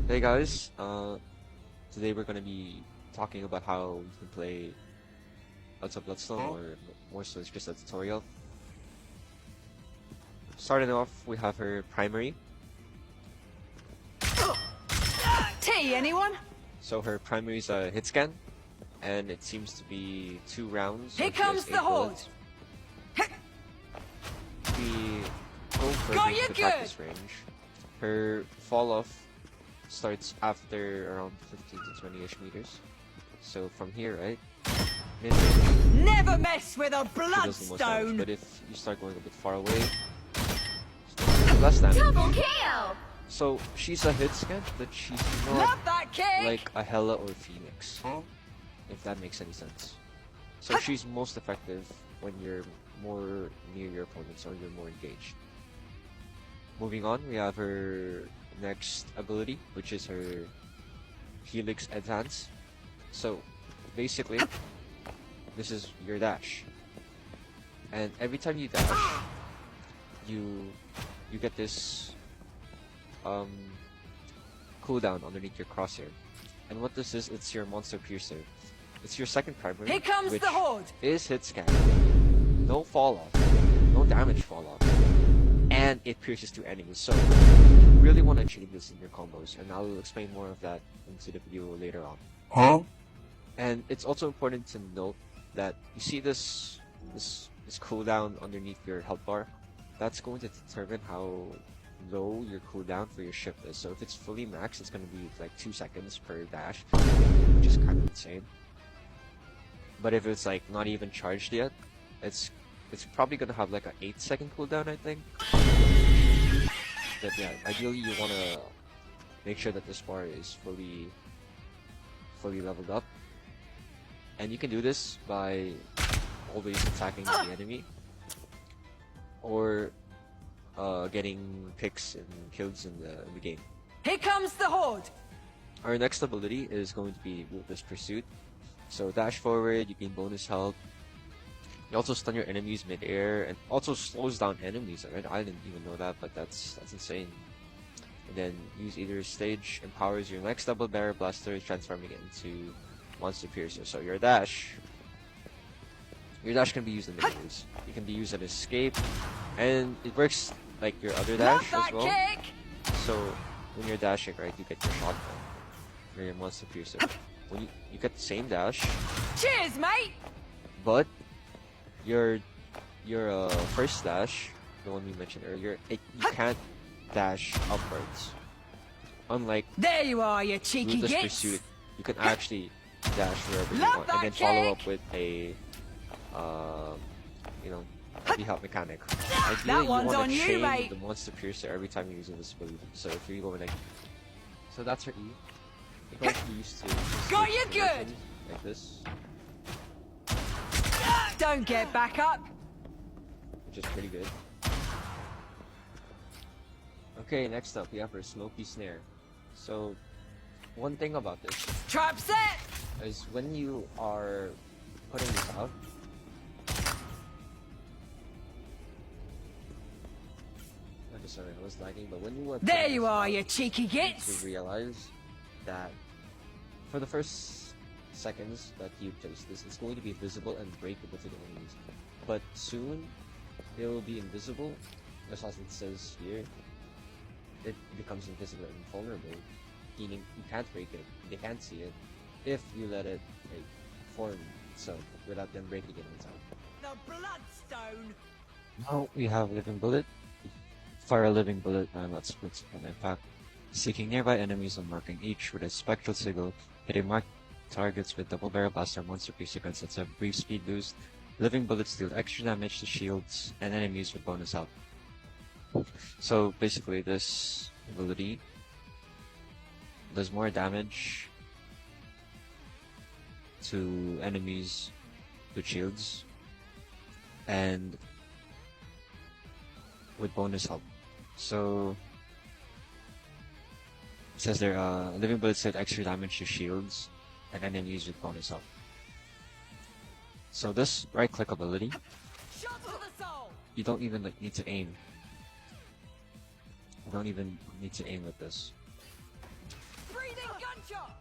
Hey guys, today we're gonna be talking about how you can play Elsa Bloodstone, or more so it's just a tutorial. Starting off, we have her primary. Tea, anyone? So her primary is a hit scan, and it seems to be 2 rounds. Here comes the horde. We go further Got you to good. practice range. Her fall off starts after around 15 to 20-ish meters. So from here, right? Never mess with a She does the most damage, bloodstone. but if you start going a bit far away, she does less damage. Double kill. So she's a hit scan, but she's not Love that kick. like a Hela or Phoenix, if that makes any sense. So she's most effective when you're more near your opponents or you're more engaged. Moving on, we have her next ability, which is her Helix Advance. So basically, this is your dash, and every time you dash, you get this cooldown underneath your crosshair. And what this is, it's your monster piercer. It's your second primary, Here comes which the horde. is hit scan, no fall off, no damage fall off, and it pierces to enemies. So you really want to chain this in your combos, and I'll explain more of that into the video later on. And it's also important to note that you see this cooldown underneath your health bar. That's going to determine how low your cooldown for your shift is. So if it's fully max, it's going to be like 2 seconds per dash, which is kind of insane. But if it's like not even charged yet, it's probably going to have like an 8-second cooldown, I think. But yeah, ideally you want to make sure that this bar is fully leveled up. And you can do this by always attacking the enemy, or getting picks and kills in the game. Here comes the horde. Our next ability is going to be Ruthless Pursuit. So dash forward, you gain bonus health. You also stun your enemies mid-air, and also slows down enemies. Right? I didn't even know that, but that's insane. And then use either stage empowers your next double barrel blaster, transforming it into monster piercer. So your dash can be used in many ways. You can be used as an escape, and it works like your other dash Love as that well. kick. So when you're dashing, right, you get your shotgun or your monster piercer. When you get the same dash, Cheers, mate. but your first dash, the one we mentioned earlier, you can't dash upwards. Unlike There you are, you cheeky Ruthless gits. Pursuit, you can actually dash wherever you Love want, that and then follow kick. up with a heavy mechanic. That Ideally, one's you want on to you, chain mate. the monster piercer every time you use this ability. So if you're going like, so that's her E. You can also be used to Got switch you good. directions like this, Don't get back up. which is pretty good. Okay, next up we have her Smoky Snare. So one thing about this Trap set. is when you are putting this out, okay, sorry, I was lagging, but when you are There putting you this are, out, you cheeky you need gits. to realize that for the first seconds that you place this, it's going to be visible and breakable to the enemies. But soon, it will be invisible, just as it says here. It becomes invisible and vulnerable, meaning you can't break it, they can't see it, if you let it like, form itself without them breaking it inside. The bloodstone. Now we have Living Bullet. Fire a Living Bullet and let's split an impact. Seeking nearby enemies and marking each with a spectral signal, hitting marked targets with double barrel blaster monster piercer guns that's a brief speed boost. Living Bullets deal extra damage to shields and enemies with bonus health. So basically this ability does more damage to enemies with shields and with bonus health. So it says there, Living Bullets deal extra damage to shields and enemies with bonus health. So this right click ability, Shot to the soul. you don't even need to aim. You don't even need to aim with this. Breathing gunshot.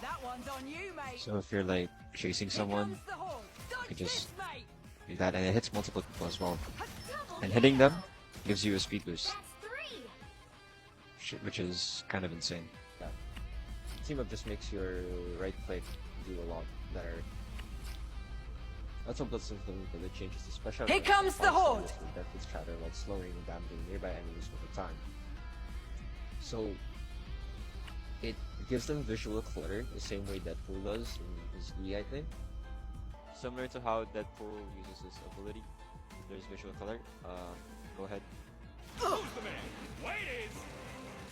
That one's on you, mate. So if you're like chasing someone, Here comes the horn. Dodge you just this, mate. do that, and it hits multiple people as well. And hitting them gives you a speed boost, which is kind of insane. Yeah. Team up just makes your right click do a lot better. That's what Bloodstone's doing with the changes to special. Here comes the horde! Death is chatter while slowing and damaging nearby enemies over time. So it gives them visual clutter the same way Deadpool does in his E, I think. Similar to how Deadpool uses his ability. There's visual color. Go ahead. Who's the man? Ladies!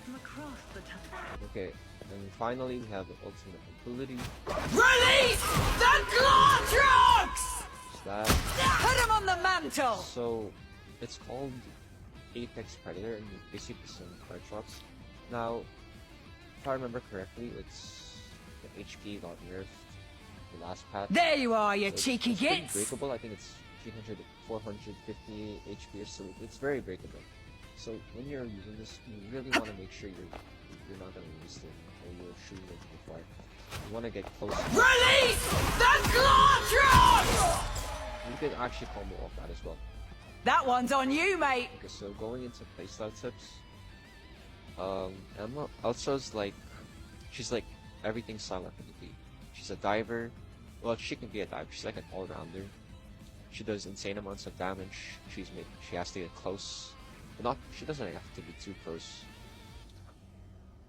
From across the top. Okay, and finally we have the ultimate ability. Release the claw trucks! Is that? Put him on the mantle! So it's called Apex Predator, and basically some card drops. Now, if I remember correctly, it's the HP got nerfed the last patch. There you are, you So cheeky it's pretty gits! breakable. I think it's 300, 450 HP or so. It's very breakable. So when you're using this, you really want to make sure you're not gonna waste it, or you're shooting it before. You want to get close. Release the claw trucks! You could actually combo off that as well. That one's on you, mate! Okay, so going into playstyle tips, Elsa's like, she's like everything silent can be. She's a diver. Well, she can be a diver. She's like an all-rounder. She does insane amounts of damage. She has to get close, but she doesn't have to be too close.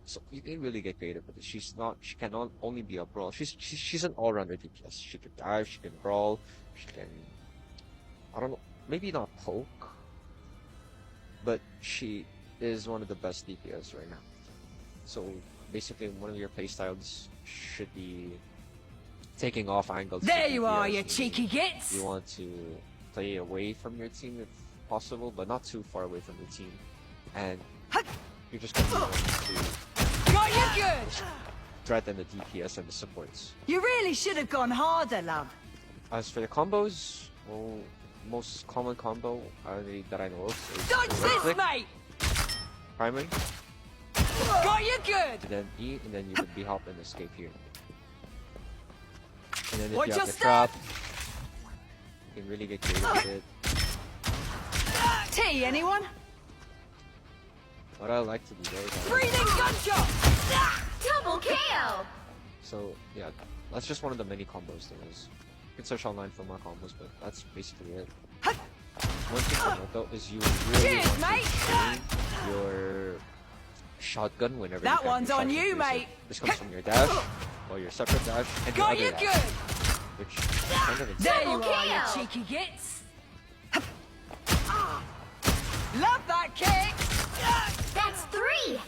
So you can really get creative with it. She cannot only be a brawl. She's an all-rounder DPS. She can dive. She can brawl. She can, I don't know, maybe not poke, but she is one of the best DPS right now. So basically, one of your playstyles should be taking off angles. There you are, DPS. you cheeky gits! You want to play away from your team if possible, but not too far away from your team. And you're just going to want to Got you good! threaten the DPS and the supports. You really should have gone harder, love. As for the combos, well, most common combo that I know of is Dodge right this, click, mate! primary, Got you good! and then E, and then you could B-hop and escape here. And then if Watch you your have the step! trap, you can really get creative with it. Tea, anyone? What I like to do though is Breathing gunshot! Double KO! so yeah, that's just one of the many combos there is. You can search online for more combos, but that's basically it. One thing to note though is you really Cheers, want mate. to aim your shotgun whenever That you one's on you, mate. This comes from your dash, or your separate dash, and your Got other you dash, good! which is kind of insane. There you Double are, you KO. cheeky gits! Love that kick! That's 3!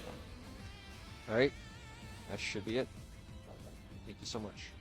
Alright, that should be it. Thank you so much.